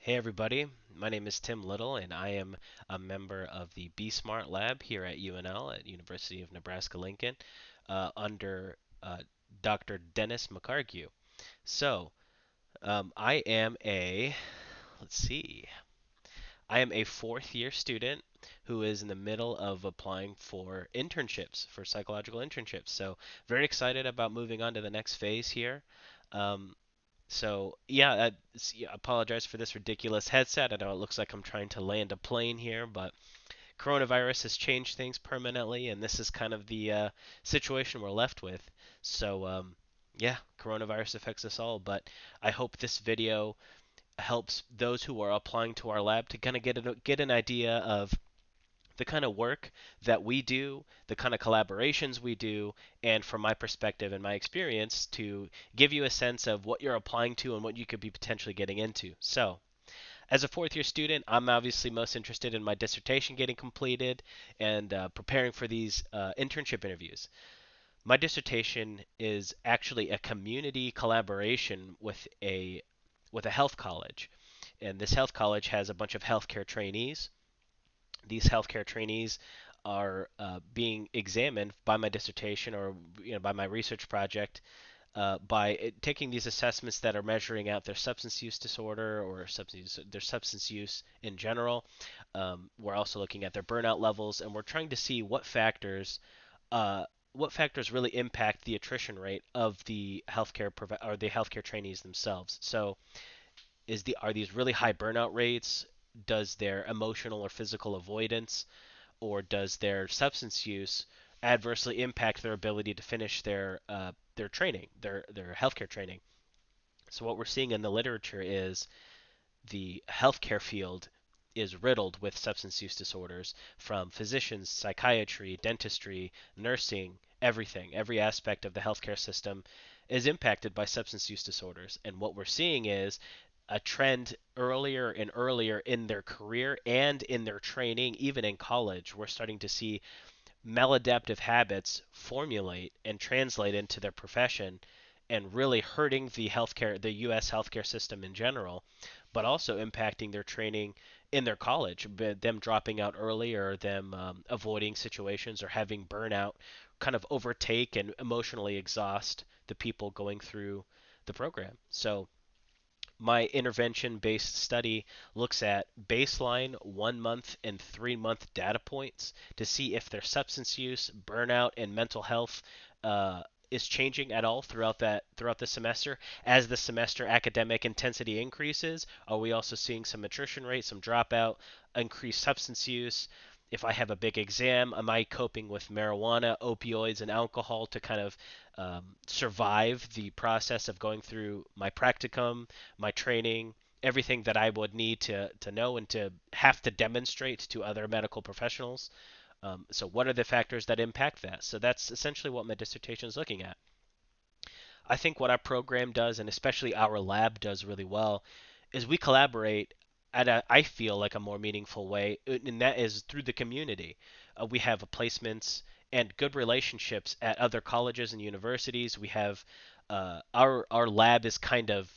Hey everybody, my name is Tim Little and I am a member of the Be Smart Lab here at UNL at University of Nebraska-Lincoln under Dr. Dennis McCargue. So, I am let's see, I am a fourth year student who is in the middle of applying for internships, for psychological internships. So, very excited about moving on to the next phase here. Um, so yeah, yeah, apologize for this ridiculous headset. I know it looks like I'm trying to land a plane here, but coronavirus has changed things permanently, and this is kind of the situation we're left with. So yeah, coronavirus affects us all, but I hope this video helps those who are applying to our lab to kind of get an idea of the kind of work that we do, the kind of collaborations we do, and from my perspective and my experience, to give you a sense of what you're applying to and what you could be potentially getting into. So, as a fourth year student, I'm obviously most interested in my dissertation getting completed and preparing for these internship interviews. My dissertation is actually a community collaboration with a health college, and this health college has a bunch of healthcare trainees. These healthcare trainees are being examined by my dissertation or by my research project by taking these assessments that are measuring out their substance use disorder or their substance use in general. We're also looking at their burnout levels, and we're trying to see uh, what factors really impact the attrition rate of the or the healthcare trainees themselves. So are these really high burnout rates? Does their emotional or physical avoidance or does their substance use adversely impact their ability to finish their training, their healthcare training? So what we're seeing in the literature is the healthcare field is riddled with substance use disorders from physicians, psychiatry, dentistry, nursing, everything. Every aspect of the healthcare system is impacted by substance use disorders. And what we're seeing is a trend earlier and earlier in their career and in their training, even in college. We're starting to see maladaptive habits formulate and translate into their profession and really hurting the US healthcare system in general, but also impacting their training in their college, them dropping out early or them avoiding situations or having burnout kind of overtake and emotionally exhaust the people going through the program. So my intervention based study looks at baseline 1 month and 3 month data points to see if their substance use, burnout, and mental health is changing at all throughout the semester. As the semester academic intensity increases, are we also seeing some attrition rate, some dropout, increased substance use? If I have a big exam, am I coping with marijuana, opioids, and alcohol to kind of survive the process of going through my practicum, my training, everything that I would need to know and to have to demonstrate to other medical professionals? So, what are the factors that impact that? So, that's essentially what my dissertation is looking at. I think what our program does, and especially our lab does really well, is we collaborate at I feel like a more meaningful way, and that is through the community. We have placements and good relationships at other colleges and universities. We have our lab is kind of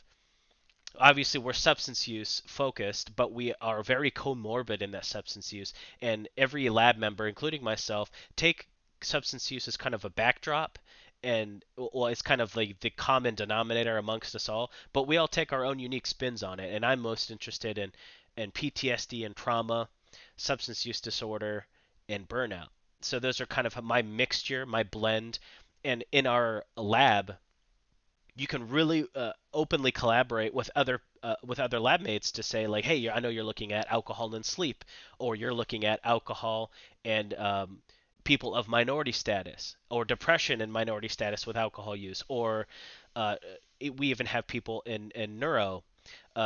obviously we're substance use focused, but we are very comorbid in that substance use. And every lab member, including myself, take substance use as kind of a backdrop, and well, it's kind of like the common denominator amongst us all. But we all take our own unique spins on it. And I'm most interested in PTSD and trauma, substance use disorder, and burnout. So those are kind of my mixture, my blend. And in our lab, you can really openly collaborate with other lab mates to say like, hey, I know you're looking at alcohol and sleep, or you're looking at alcohol and people of minority status, or depression and minority status with alcohol use, or uh, we even have people in neuro.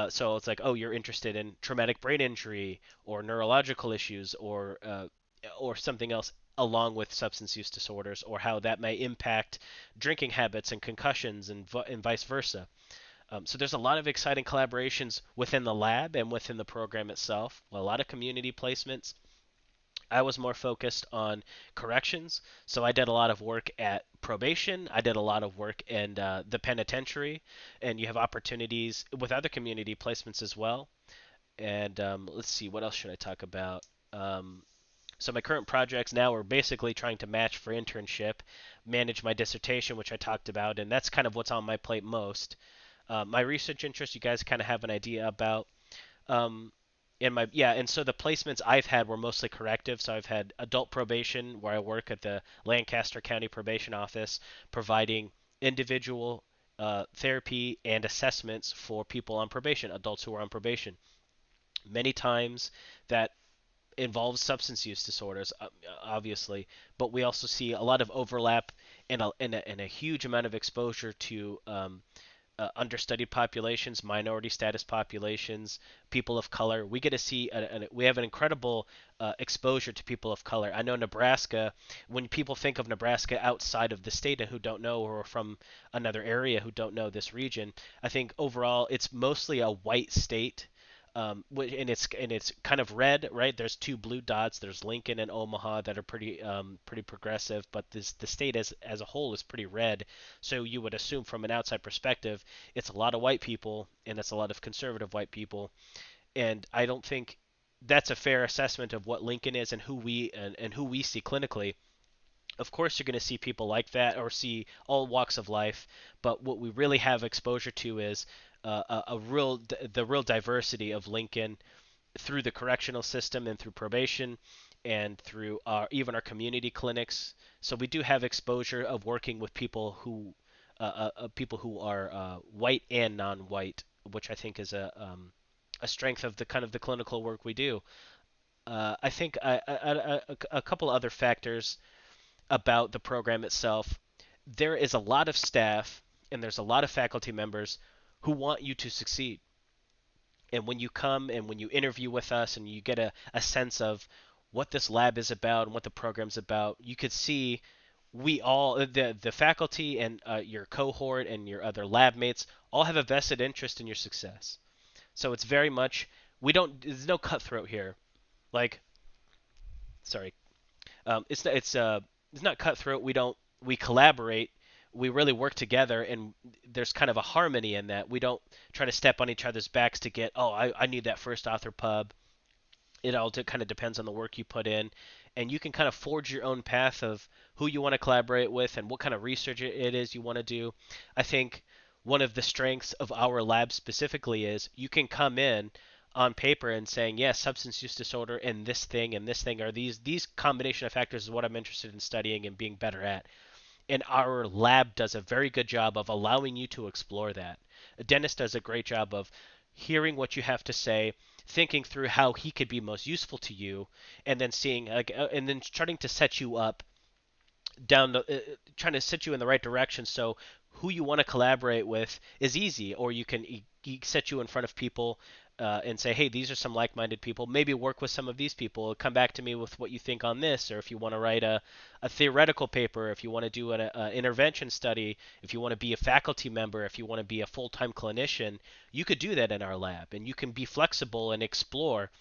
So it's like, oh, you're interested in traumatic brain injury or neurological issues or something else along with substance use disorders or how that may impact drinking habits and concussions and vice versa. So there's a lot of exciting collaborations within the lab and within the program itself. A lot of community placements. I was more focused on corrections, so I did a lot of work at probation. I did a lot of work in the penitentiary, and you have opportunities with other community placements as well. And let's see, what else should I talk about? Um, so my current projects now are basically trying to match for internship, manage my dissertation, which I talked about, and that's kind of what's on my plate most. My research interest, you guys kind of have an idea about. Um, in my yeah, and so the placements I've had were mostly corrective. So I've had adult probation, where I work at the Lancaster County Probation Office, providing individual therapy and assessments for people on probation, adults who are on probation. Many times that involves substance use disorders, obviously, but we also see a lot of overlap and a huge amount of exposure to understudied populations, minority status populations, people of color. We get to see, we have an incredible exposure to people of color. I know Nebraska, when people think of Nebraska outside of the state and who don't know, or from another area who don't know this region, I think overall it's mostly a white state. And it's kind of red, right? There's two blue dots. There's Lincoln and Omaha that are pretty progressive, but the state as a whole is pretty red. So you would assume from an outside perspective, it's a lot of white people and it's a lot of conservative white people. And I don't think that's a fair assessment of what Lincoln is and who we see clinically. Of course, you're going to see people like that or see all walks of life, but what we really have exposure to is the real diversity of Lincoln through the correctional system and through probation and through even our community clinics. So we do have exposure of working with people who are white and non-white, which I think is a strength of the kind of the clinical work we do. I think a couple other factors about the program itself. There is a lot of staff and there's a lot of faculty members who want you to succeed. And when you come and when you interview with us and you get a sense of what this lab is about and what the program's about, you could see we all, the faculty and your cohort and your other lab mates, all have a vested interest in your success. So it's very much, we don't, there's no cutthroat here. Like, sorry, it's not cutthroat. We collaborate. We really work together, and there's kind of a harmony in that. We don't try to step on each other's backs to get. Oh, I need that first author pub. It all kind of depends on the work you put in, and you can kind of forge your own path of who you want to collaborate with and what kind of research it is you want to do. I think one of the strengths of our lab specifically is you can come in on paper and saying, yes, substance use disorder and this thing are these combination of factors is what I'm interested in studying and being better at. And our lab does a very good job of allowing you to explore that. Dennis does a great job of hearing what you have to say, thinking through how he could be most useful to you, and then seeing and then trying to set you up trying to set you in the right direction so who you want to collaborate with is easy, or he set you in front of people and say, hey, these are some like-minded people. Maybe work with some of these people. Come back to me with what you think on this, or if you want to write a theoretical paper, if you want to do an intervention study, if you want to be a faculty member, if you want to be a full-time clinician, you could do that in our lab, and you can be flexible and explore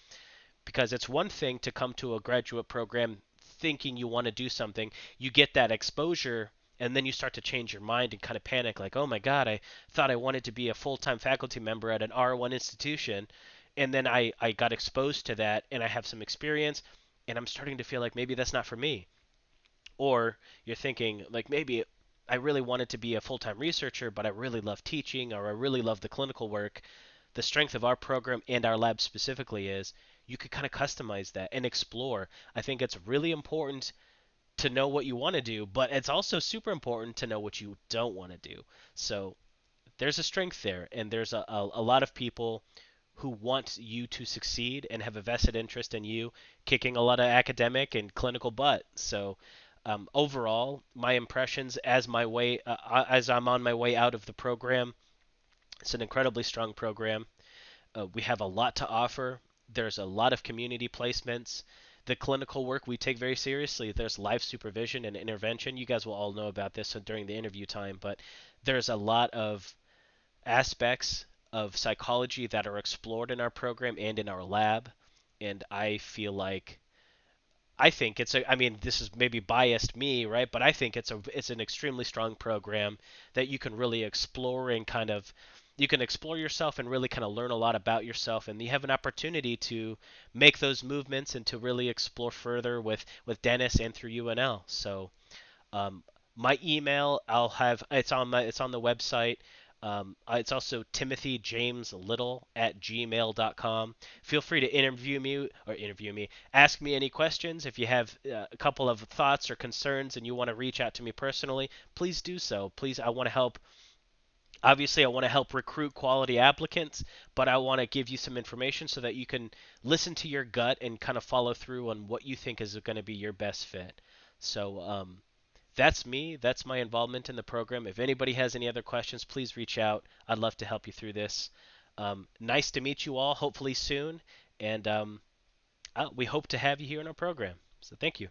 because it's one thing to come to a graduate program thinking you want to do something, you get that exposure, and then you start to change your mind and kind of panic like, oh my God, I thought I wanted to be a full time faculty member at an R1 institution. And then I got exposed to that and I have some experience, and I'm starting to feel like maybe that's not for me. Or you're thinking, like, maybe I really wanted to be a full time researcher, but I really love teaching or I really love the clinical work. The strength of our program and our lab specifically is you could kind of customize that and explore. I think it's really important to know what you want to do, but it's also super important to know what you don't want to do. So there's a strength there, and there's a lot of people who want you to succeed and have a vested interest in you kicking a lot of academic and clinical butt. So overall, my impressions as I'm on my way out of the program, it's an incredibly strong program. We have a lot to offer. There's a lot of community placements. The clinical work we take very seriously. There's live supervision and intervention. You guys will all know about this during the interview time, but there's a lot of aspects of psychology that are explored in our program and in our lab. And I think I mean, this is maybe biased me, right? But I think it's an extremely strong program that you can really explore and kind of you can explore yourself and really kind of learn a lot about yourself, and you have an opportunity to make those movements and to really explore further with Dennis and through UNL. So um, my email, I'll have it's on the website. It's also TimothyJamesLittle@gmail.com. Feel free to interview me, ask me any questions. If you have a couple of thoughts or concerns and you want to reach out to me personally, please do so. Please, I want to help. Obviously, I want to help recruit quality applicants, but I want to give you some information so that you can listen to your gut and kind of follow through on what you think is going to be your best fit. So that's me. That's my involvement in the program. If anybody has any other questions, please reach out. I'd love to help you through this. Nice to meet you all, hopefully soon, and we hope to have you here in our program. So thank you.